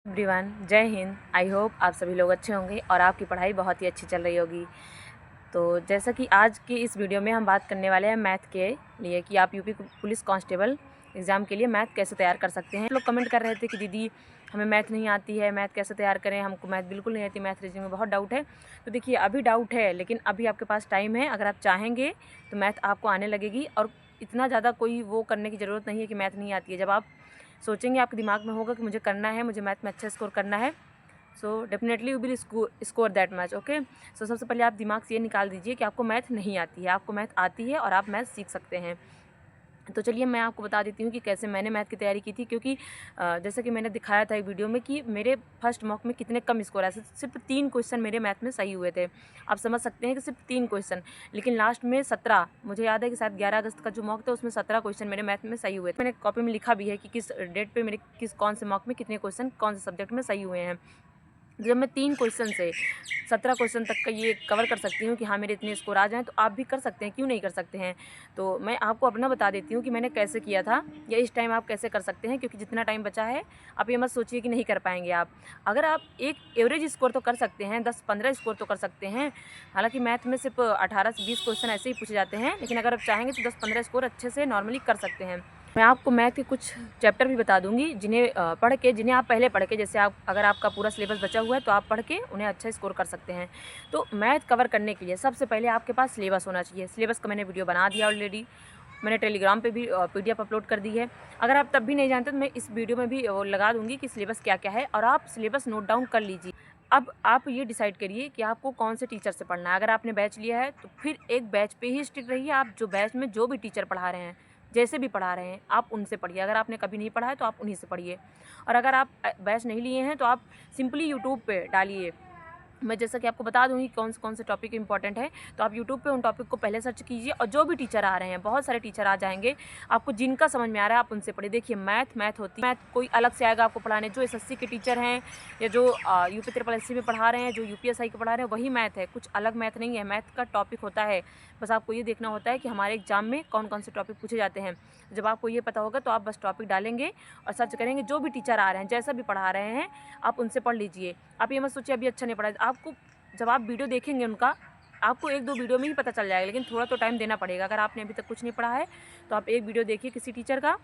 Everyone, जय Hind. I hope आप सभी लोग अच्छे होंगे और आपकी पढ़ाई बहुत ही अच्छी चल रही होगी। तो जैसा कि आज की इस वीडियो में हम बात करने वाले हैं मैथ के लिए कि आप यूपी पुलिस कांस्टेबल एग्ज़ाम के लिए मैथ कैसे तैयार कर सकते हैं। लोग कमेंट कर रहे थे कि दीदी हमें मैथ नहीं आती है, मैथ कैसे तैयार करें, हमको मैथ बिल्कुल नहीं आती, मैथ रीजनिंग में बहुत डाउट है। तो देखिए, अभी डाउट है लेकिन अभी आपके पास टाइम है। अगर आप चाहेंगे तो मैथ आपको आने लगेगी और इतना ज़्यादा कोई वो करने की ज़रूरत नहीं है कि मैथ नहीं आती है। जब आप सोचेंगे, आपके दिमाग में होगा कि मुझे करना है, मुझे मैथ में अच्छा स्कोर करना है, so definitely you will score that match. Okay, so सबसे पहले आप दिमाग से ये निकाल दीजिए कि आपको मैथ नहीं आती है, आपको मैथ आती है और आप मैथ सीख सकते हैं। तो चलिए मैं आपको बता देती हूँ कि कैसे मैंने मैथ की तैयारी की थी, क्योंकि जैसा कि मैंने दिखाया था एक वीडियो में कि मेरे फर्स्ट मॉक में कितने कम स्कोर आए। सिर्फ 3 क्वेश्चन मेरे मैथ में सही हुए थे। आप समझ सकते हैं कि सिर्फ 3 क्वेश्चन, लेकिन लास्ट में 17, मुझे याद है कि शायद 11 अगस्त का जो मॉक था उसमें 17 क्वेश्चन मेरे मैथ में सही हुए थे। मैंने कॉपी में लिखा भी है कि किस डेट पर मेरे कौन से मॉक में कितने क्वेश्चन कौन से सब्जेक्ट में सही हुए हैं। जब मैं 3 क्वेश्चन से 17 क्वेश्चन तक का ये कवर कर सकती हूँ कि हाँ मेरे इतने स्कोर आ जाएँ, तो आप भी कर सकते हैं, क्यों नहीं कर सकते हैं। तो मैं आपको अपना बता देती हूँ कि मैंने कैसे किया था या इस टाइम आप कैसे कर सकते हैं, क्योंकि जितना टाइम बचा है आप ये मत सोचिए कि नहीं कर पाएंगे आप। अगर आप एक एवरेज स्कोर तो कर सकते हैं, 10-15 स्कोर तो कर सकते हैं। हालाँकि मैथ में सिर्फ 18 से 20 क्वेश्चन ऐसे ही पूछे जाते हैं, लेकिन अगर आप चाहेंगे तो 10-15 स्कोर अच्छे से नॉर्मली कर सकते हैं। मैं आपको मैथ के कुछ चैप्टर भी बता दूंगी जिन्हें पढ़ के, जिन्हें आप पहले पढ़ के, जैसे आप अगर आपका पूरा सिलेबस बचा हुआ है तो आप पढ़ के उन्हें अच्छा स्कोर कर सकते हैं। तो मैथ कवर करने के लिए सबसे पहले आपके पास सिलेबस होना चाहिए। सिलेबस का मैंने वीडियो बना दिया ऑलरेडी, मैंने टेलीग्राम पे भी PDF अपलोड कर दी है। अगर आप तब भी नहीं जानते तो मैं इस वीडियो में भी वो लगा दूंगी कि सिलेबस क्या क्या है, और आप सिलेबस नोट डाउन कर लीजिए। अब आप ये डिसाइड करिए कि आपको कौन से टीचर से पढ़ना है। अगर आपने बैच लिया है तो फिर एक बैच पे ही स्टिक रहिए। आप जो बैच में जो भी टीचर पढ़ा रहे हैं, जैसे भी पढ़ा रहे हैं, आप उनसे पढ़िए। अगर आपने कभी नहीं पढ़ा है तो आप उन्हीं से पढ़िए। और अगर आप बैच नहीं लिए हैं तो आप सिंपली यूट्यूब पे डालिए। मैं जैसा कि आपको बता दूंगी कौन से टॉपिक इंपॉर्टेंट है, तो आप यूट्यूब पे उन टॉपिक को पहले सर्च कीजिए और जो भी टीचर आ रहे हैं, बहुत सारे टीचर आ जाएंगे, आपको जिनका समझ में आ रहा है आप उनसे पढ़िए। देखिए, मैथ होती है, मैथ कोई अलग से आएगा आपको पढ़ाने। जो SSC के टीचर हैं या जो UP SSC में पढ़ा रहे हैं, जो UPSI के पढ़ा रहे हैं, वही मैथ है, कुछ अलग मैथ नहीं है। मैथ का टॉपिक होता है, बस आपको ये देखना होता है कि हमारे एग्जाम में कौन कौन से टॉपिक पूछे जाते हैं। जब आपको ये पता होगा तो आप बस टॉपिक डालेंगे और सर्च करेंगे, जो भी टीचर आ रहे हैं, जैसा भी पढ़ा रहे हैं, आप उनसे पढ़ लीजिए। आप ये मत सोचिए अभी अच्छा नहीं पढ़ा। आपको जब आप वीडियो देखेंगे उनका, आपको 1-2 वीडियो में ही पता चल जाएगा, लेकिन थोड़ा तो टाइम देना पड़ेगा। अगर आपने अभी तक कुछ नहीं पढ़ा है तो आप एक वीडियो देखिए किसी टीचर का,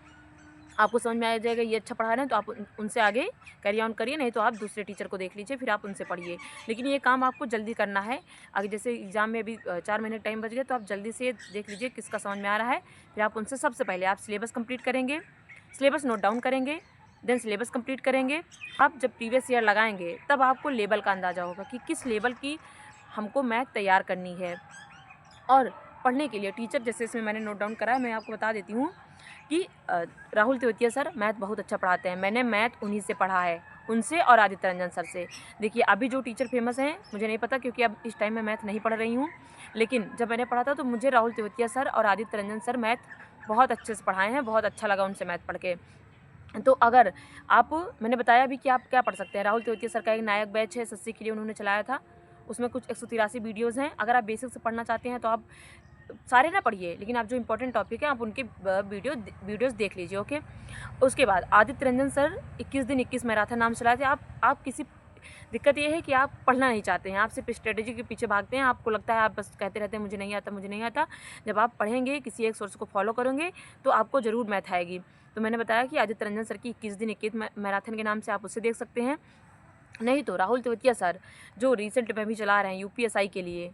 आपको समझ में आ जाएगा ये अच्छा पढ़ा रहे हैं, तो आप उनसे आगे कैरी ऑन करिए। नहीं तो आप दूसरे टीचर को देख लीजिए, फिर आप उनसे पढ़िए। लेकिन ये काम आपको जल्दी करना है। अगर जैसे एग्जाम में अभी 4 महीने टाइम बच गया, तो आप जल्दी से देख लीजिए किसका समझ में आ रहा है। फिर आप उनसे सबसे पहले आप सिलेबस कंप्लीट करेंगे, सिलेबस नोट डाउन करेंगे, देन सिलेबस कंप्लीट करेंगे। आप जब प्रीवियस ईयर लगाएंगे तब आपको लेवल का अंदाज़ा होगा कि किस लेवल की हमको मैथ तैयार करनी है। और पढ़ने के लिए टीचर, जैसे इसमें मैंने नोट डाउन करा है, मैं आपको बता देती हूँ कि राहुल तेवतिया सर मैथ बहुत अच्छा पढ़ाते हैं। मैंने मैथ उन्हीं से पढ़ा है, उनसे और आदित्य रंजन सर से। देखिए, अभी जो टीचर फेमस हैं मुझे नहीं पता, क्योंकि अब इस टाइम मैं मैथ नहीं पढ़ रही हूँ, लेकिन जब मैंने पढ़ा था तो मुझे राहुल तेवतिया सर और आदित्य रंजन सर मैथ बहुत अच्छे से पढ़ाए हैं, बहुत अच्छा लगा उनसे मैथ पढ़ के। तो अगर आप, मैंने बताया भी कि आप क्या पढ़ सकते हैं। राहुल तेवतिया सर का एक नायक बैच है, SSC के लिए उन्होंने चलाया था, उसमें कुछ 183 वीडियोज़ हैं। अगर आप बेसिक से पढ़ना चाहते हैं तो आप सारे ना पढ़िए, लेकिन आप जो इंपॉर्टेंट टॉपिक है आप उनके वीडियोज़ देख लीजिए। ओके, उसके बाद आदित्य रंजन सर 21 दिन 21 मैराथन नाम चलाए थे। आप किसी, दिक्कत ये है कि आप पढ़ना नहीं चाहते हैं, आप सिर्फ स्ट्रेटेजी के पीछे भागते हैं। आपको लगता है आप बस कहते रहते हैं मुझे नहीं आता, मुझे नहीं आता। जब आप पढ़ेंगे, किसी एक सोर्स को फॉलो करेंगे, तो आपको ज़रूर मैथ आएगी। तो मैंने बताया कि आदित्य रंजन सर की 21 दिन 21 मैराथन के नाम से आप उससे देख सकते हैं। नहीं तो राहुल तेवतिया सर जो रिसेंट में भी चला रहे हैं UPSI के लिए,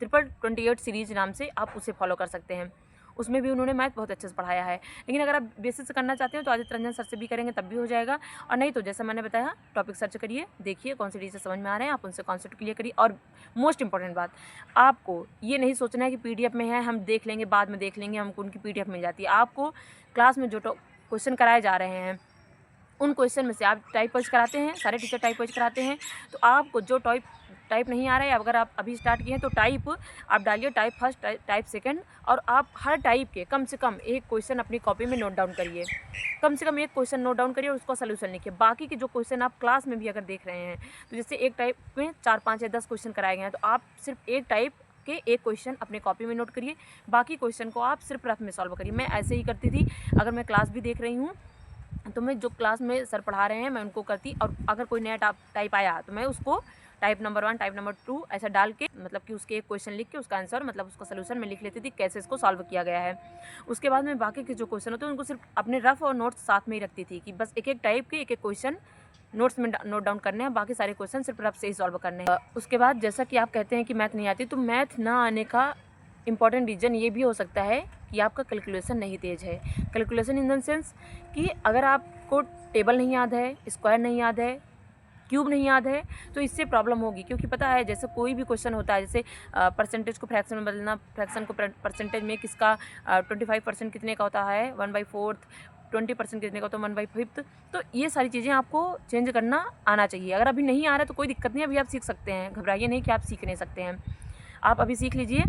2828 सीरीज नाम से, आप उसे फॉलो कर सकते हैं। उसमें भी उन्होंने मैथ बहुत अच्छे से पढ़ाया है। लेकिन अगर आप बेसिक से करना चाहते हैं तो आदित्य रंजन सर से भी करेंगे तब भी हो जाएगा। और नहीं तो जैसा मैंने बताया, टॉपिक सर्च करिए, देखिए कौन से टीचर समझ में आ रहे हैं, आप उनसे कॉन्सेप्ट क्लियर करिए। और मोस्ट इंपॉर्टेंट बात, आपको ये नहीं सोचना है कि PDF में है, हम देख लेंगे, बाद में देख लेंगे, हमको उनकी PDF मिल जाती है। आपको क्लास में जो क्वेश्चन कराए जा रहे हैं, उन क्वेश्चन में से आप टाइप वाइज कराते हैं, सारे टीचर टाइप वाइज कराते हैं, तो आपको जो टाइप नहीं आ रहा है, अगर आप अभी स्टार्ट किए हैं तो टाइप आप डालिए, टाइप फर्स्ट, टाइप सेकंड, और आप हर टाइप के कम से कम एक क्वेश्चन अपनी कॉपी में नोट डाउन करिए। कम से कम एक क्वेश्चन नोट डाउन करिए और उसका सोल्यूशन लिखिए। बाकी के जो क्वेश्चन आप क्लास में भी अगर देख रहे हैं, तो जैसे एक टाइप में 4, 5 या 10 क्वेश्चन कराए गए हैं, तो आप सिर्फ एक टाइप के एक क्वेश्चन अपने कॉपी में नोट करिए, बाकी क्वेश्चन को आप सिर्फ रफ में सॉल्व करिए। मैं ऐसे ही करती थी, अगर मैं क्लास भी देख रही हूँ तो मैं जो क्लास में सर पढ़ा रहे हैं मैं उनको करती, और अगर कोई नया टाइप आया तो मैं उसको टाइप नंबर 1 टाइप नंबर 2 ऐसा डाल के, मतलब कि उसके एक क्वेश्चन लिख के उसका आंसर, मतलब उसका सोल्यूशन मैं लिख लेती थी कैसे इसको सॉल्व किया गया है। उसके बाद मैं बाकी के जो क्वेश्चन होते हैं उनको सिर्फ अपने रफ और नोट्स साथ में ही रखती थी कि बस एक एक टाइप के एक एक क्वेश्चन नोट्स में नोट डाउन करने हैं, बाकी सारे क्वेश्चन सिर्फ रफ से ही सॉल्व करने हैं। उसके बाद जैसा कि आप कहते हैं कि मैथ नहीं आती, तो मैथ ना आने का इम्पॉर्टेंट रीज़न ये भी हो सकता है कि आपका कैलकुलेशन नहीं तेज़ है। कैलकुलेशन इन द सेंस कि अगर आपको टेबल नहीं याद है, स्क्वायर नहीं याद है, क्यूब नहीं याद है, तो इससे प्रॉब्लम होगी। क्योंकि पता है जैसे कोई भी क्वेश्चन होता है, जैसे परसेंटेज को फ्रैक्शन में बदलना, फ्रैक्शन को परसेंटेज में किसका 25% कितने का होता है 1/4, 20% कितने का होता है 1/5, तो ये सारी चीज़ें आपको चेंज करना आना चाहिए। अगर अभी नहीं आ रहा है तो कोई दिक्कत नहीं, अभी आप सीख सकते हैं, घबराइए नहीं कि आप सीख नहीं सकते हैं, आप अभी सीख लीजिए।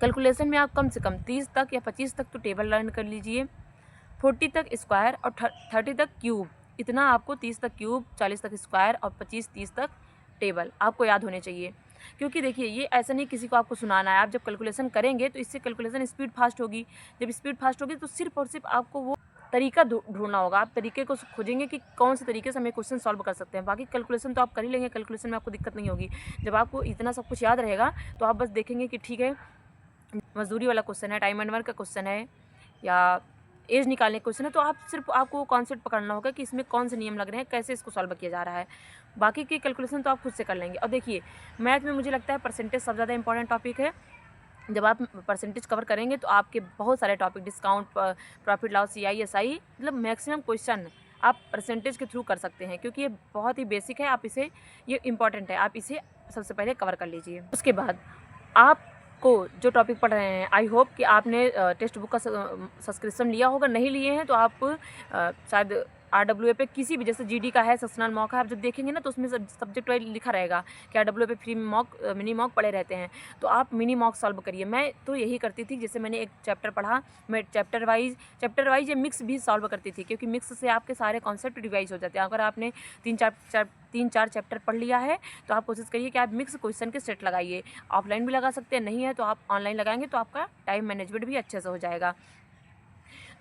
कैलकुलेशन में आप कम से कम 30 तक या 25 तक तो टेबल लर्न कर लीजिए, 40 तक स्क्वायर और 30 तक क्यूब। इतना आपको 30 तक क्यूब, 40 तक स्क्वायर और 25-30 तक टेबल आपको याद होने चाहिए। क्योंकि देखिए ये ऐसा नहीं किसी को आपको सुनाना है, आप जब कैलकुलेशन करेंगे तो इससे कैलकुलेशन स्पीड फास्ट होगी। जब स्पीड फास्ट होगी तो सिर्फ और सिर्फ आपको वो तरीका ढूंढना होगा, आप तरीके को खोजेंगे कि कौन से तरीके से हम क्वेश्चन सॉल्व कर सकते हैं। बाकी कैलकुलेशन तो आप कर ही लेंगे, कैलकुलेशन में आपको दिक्कत नहीं होगी। जब आपको इतना सब कुछ याद रहेगा तो आप बस देखेंगे कि ठीक है मजदूरी वाला क्वेश्चन है, टाइम एंड वर्क का क्वेश्चन है, या एज निकालने का क्वेश्चन है, तो आप सिर्फ आपको कॉन्सेप्ट पकड़ना होगा कि इसमें कौन से नियम लग रहे हैं, कैसे इसको सॉल्व किया जा रहा है। बाकी की कैलकुलेशन तो आप खुद से कर लेंगे। और देखिए मैथ में मुझे लगता है परसेंटेज सबसे ज़्यादा इंपॉर्टेंट टॉपिक है। जब आप परसेंटेज कवर करेंगे तो आपके बहुत सारे topic, discount, profit loss, CI, SI, मतलब मैक्सिमम क्वेश्चन आप परसेंटेज के थ्रू कर सकते हैं। क्योंकि ये बहुत ही बेसिक है, आप इसे, ये इंपॉर्टेंट है, आप इसे सबसे पहले कवर कर लीजिए। उसके बाद आपको जो टॉपिक पढ़ रहे हैं, आई होप कि आपने टेक्स्ट बुक का सब्सक्रिप्शन लिया होगा। नहीं लिए हैं तो आप शायद RWA पे किसी भी, जैसे GD का है, सेक्शनल मॉक है, आप जब देखेंगे ना तो उसमें सब्जेक्ट वाइज लिखा रहेगा कि RWA पे फ्री मॉक, मिनी मॉक पड़े रहते हैं, तो आप मिनी मॉक सॉल्व करिए। मैं तो यही करती थी, जैसे मैंने एक चैप्टर पढ़ा, मैं चैप्टर वाइज या मिक्स भी सॉल्व करती थी, क्योंकि मिक्स से आपके सारे कॉन्सेप्ट रिवाइज हो जाते हैं। अगर आपने 3-4 चैप्टर पढ़ लिया है तो आप कोशिश करिए कि आप मिक्स क्वेश्चन के सेट लगाइए। ऑफलाइन भी लगा सकते हैं, नहीं है तो आप ऑनलाइन लगाएंगे तो आपका टाइम मैनेजमेंट भी अच्छे से हो जाएगा।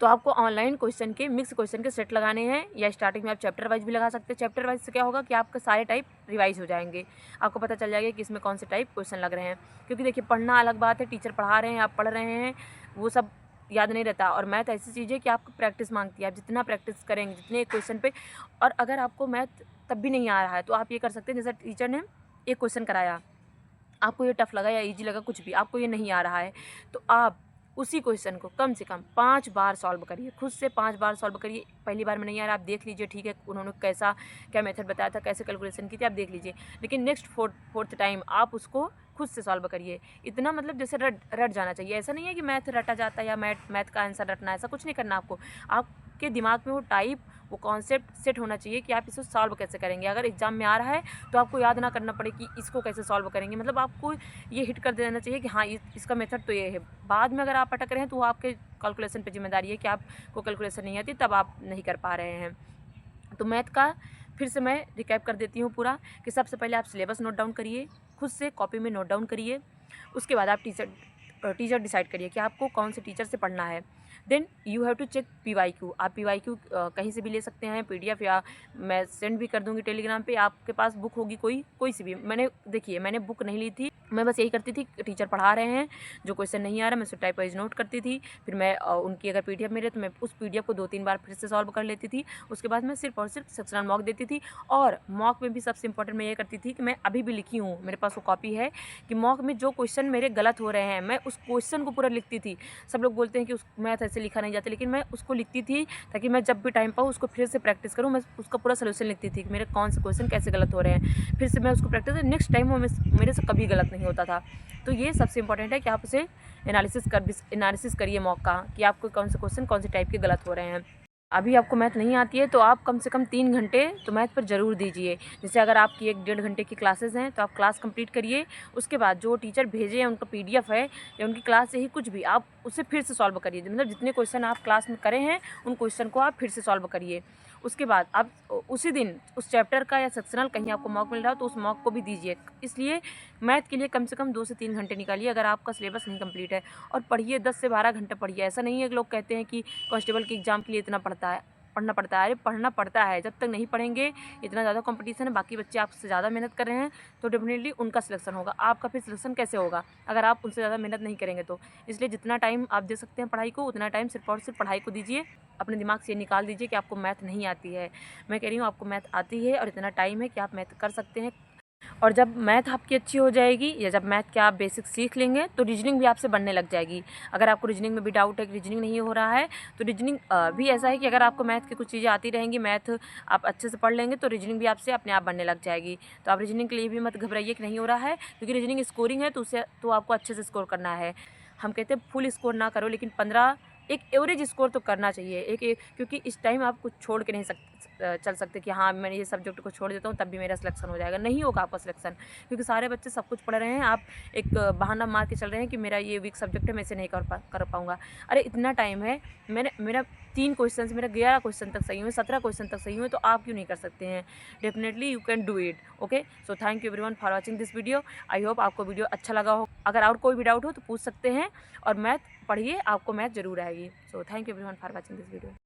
तो आपको ऑनलाइन क्वेश्चन के, मिक्स क्वेश्चन के सेट लगाने हैं, या स्टार्टिंग में आप चैप्टर वाइज भी लगा सकते हैं। चैप्टर वाइज से क्या होगा कि आपके सारे टाइप रिवाइज हो जाएंगे, आपको पता चल जाएगा कि इसमें कौन से टाइप क्वेश्चन लग रहे हैं। क्योंकि देखिए पढ़ना अलग बात है, टीचर पढ़ा रहे हैं, आप पढ़ रहे हैं, वो सब याद नहीं रहता। और मैथ ऐसी चीज़ है कि आपको प्रैक्टिस मांगती है, आप जितना प्रैक्टिस करेंगे, जितने क्वेश्चन पे, और अगर आपको मैथ तब भी नहीं आ रहा है तो आप ये कर सकते हैं, जैसे टीचर ने एक क्वेश्चन कराया, आपको ये टफ लगा या इजी लगा, कुछ भी आपको ये नहीं आ रहा है, तो आप उसी क्वेश्चन को कम से कम 5 बार सॉल्व करिए, खुद से 5 बार सॉल्व करिए। पहली बार में नहीं आ रहा, आप देख लीजिए, ठीक है उन्होंने कैसा क्या मेथड बताया था, कैसे कैलकुलेशन की थी, आप देख लीजिए। लेकिन नेक्स्ट फोर्थ टाइम आप उसको खुद से सॉल्व करिए। इतना मतलब जैसे रट जाना चाहिए। ऐसा नहीं है कि मैथ रटा जाता है या मैथ का आंसर रटना, ऐसा कुछ नहीं करना आपको। आपके दिमाग में वो टाइप, वो कॉन्सेप्ट सेट होना चाहिए कि आप इसको सॉल्व कैसे करेंगे। अगर एग्जाम में आ रहा है तो आपको याद ना करना पड़े कि इसको कैसे सॉल्व करेंगे, मतलब आपको ये हिट कर देना चाहिए कि हाँ इसका मेथड तो ये है। बाद में अगर आप अटक रहे हैं तो वो आपके कैलकुलेशन पे जिम्मेदारी है कि आपको कैलकुलेशन नहीं आती, तब आप नहीं कर पा रहे हैं। तो मैथ का फिर से मैं रिकैप कर देती हूँ पूरा, कि सबसे पहले आप सिलेबस नोट डाउन करिए, खुद से कॉपी में नोट डाउन करिए। उसके बाद आप टीचर डिसाइड करिए कि आपको कौन से टीचर से पढ़ना है। Then you have to check PYQ। आप PYQ कहीं से भी ले सकते हैं, PDF, या मैं सेंड भी कर दूंगी टेलीग्राम पे। आपके पास बुक होगी कोई सी भी, मैंने बुक नहीं ली थी, मैं बस यही करती थी, टीचर पढ़ा रहे हैं, जो क्वेश्चन नहीं आ रहा मैं उसको टाइप वाइज नोट करती थी, फिर मैं उनकी अगर PDF मेरे तो मैं उस PDF को 2-3 बार फिर से सॉल्व कर लेती थी। उसके बाद मैं सिर्फ और सिर्फ सेक्शनल मॉक देती थी। और मॉक में भी सबसे इंपॉर्टेंट मैं ये करती थी कि मैं अभी भी लिखी हूँ, मेरे पास वो कॉपी है, कि मॉक में जो क्वेश्चन मेरे गलत हो रहे हैं मैं उस क्वेश्चन को पूरा लिखती थी। सब लोग बोलते हैं कि उस मैथ ऐसे लिखा नहीं जाता, लेकिन मैं उसको लिखती थी ताकि मैं जब भी टाइम पाऊँ उसको फिर से प्रैक्टिस करूँ। मैं उसका पूरा सोल्यूशन लिखती थी कि मेरे कौन से क्वेश्चन कैसे गलत हो रहे हैं, फिर से मैं उसको प्रैक्टिस, नेक्स्ट टाइम वो मेरे से कभी गलत नहीं होता था। तो ये सबसे इंपॉर्टेंट है कि आप उसे एनालिसिस करिए मॉक का, कि आपको कौन से क्वेश्चन कौन से टाइप के गलत हो रहे हैं। अभी आपको मैथ नहीं आती है तो आप कम से कम 3 घंटे तो मैथ पर ज़रूर दीजिए। जैसे अगर आपकी 1-1.5 घंटे की क्लासेस हैं तो आप क्लास कंप्लीट करिए। उसके बाद जो टीचर भेजे हैं उनका PDF है या उनकी क्लास से ही कुछ भी, आप उसे फिर से सॉल्व करिए। मतलब जितने क्वेश्चन आप क्लास में करे हैं उन क्वेश्चन को आप फिर से सॉल्व करिए। उसके बाद आप उसी दिन उस चैप्टर का या सेक्शनल कहीं आपको मॉक मिल रहा हो तो उस मॉक को भी दीजिए। इसलिए मैथ के लिए कम से कम 2 से 3 घंटे निकालिए अगर आपका सिलेबस नहीं कंप्लीट है, और पढ़िए 10 से 12 घंटे पढ़िए। ऐसा नहीं है कि लोग कहते हैं कि कांस्टेबल के एग्ज़ाम के लिए इतना पढ़ता है, पढ़ना पड़ता है। अरे पढ़ना पड़ता है, जब तक नहीं पढ़ेंगे, इतना ज़्यादा कंपटीशन है, बाकी बच्चे आपसे ज़्यादा मेहनत कर रहे हैं, तो डेफिनेटली उनका सिलेक्शन होगा। आपका फिर सिलेक्शन कैसे होगा अगर आप उनसे ज़्यादा मेहनत नहीं करेंगे तो। इसलिए जितना टाइम आप दे सकते हैं पढ़ाई को, उतना टाइम सिर्फ और सिर्फ पढ़ाई को दीजिए। अपने दिमाग से ये निकाल दीजिए कि आपको मैथ नहीं आती है। मैं कह रही हूँ आपको मैथ आती है और इतना टाइम है कि आप मैथ कर सकते हैं। और जब मैथ आपकी अच्छी हो जाएगी या जब मैथ के आप बेसिक सीख लेंगे तो रीजनिंग भी आपसे बनने लग जाएगी। अगर आपको रीजनिंग में भी डाउट है कि रीजनिंग नहीं हो रहा है, तो रीजनिंग भी ऐसा है कि अगर आपको मैथ की कुछ चीज़ें आती रहेंगी, मैथ आप अच्छे से पढ़ लेंगे, तो रीजनिंग भी आपसे अपने आप बनने लग जाएगी। तो आप रीजनिंग के लिए भी मत घबराइए कि नहीं हो रहा है, क्योंकि रीजनिंग स्कोरिंग है, तो उसे तो आपको अच्छे से स्कोर करना है। हम कहते हैं फुल स्कोर ना करो, लेकिन 15 एक एवरेज स्कोर तो करना चाहिए। क्योंकि इस टाइम आप कुछ छोड़ के नहीं चल सकते कि हाँ मैं ये सब्जेक्ट को छोड़ देता हूँ तब भी मेरा सिलेक्शन हो जाएगा। नहीं होगा आपका सिलेक्शन, क्योंकि सारे बच्चे सब कुछ पढ़ रहे हैं, आप एक बहाना मार के चल रहे हैं कि मेरा ये वीक सब्जेक्ट है, मैं इसे नहीं कर पाऊँगा। अरे इतना टाइम है, मेरा 3 क्वेश्चन मेरा 11 क्वेश्चन तक सही हुए, 17 क्वेश्चन तक सही हुए, तो आप क्यों नहीं कर सकते हैं? Definitely you can do it. Okay, so thank you everyone for watching this video. I hope आपको वीडियो अच्छा लगा हो। अगर और कोई भी डाउट हो तो पूछ सकते हैं, और मैथ पढ़िए, आपको मैथ जरूर आएगी। So thank you everyone for watching this video.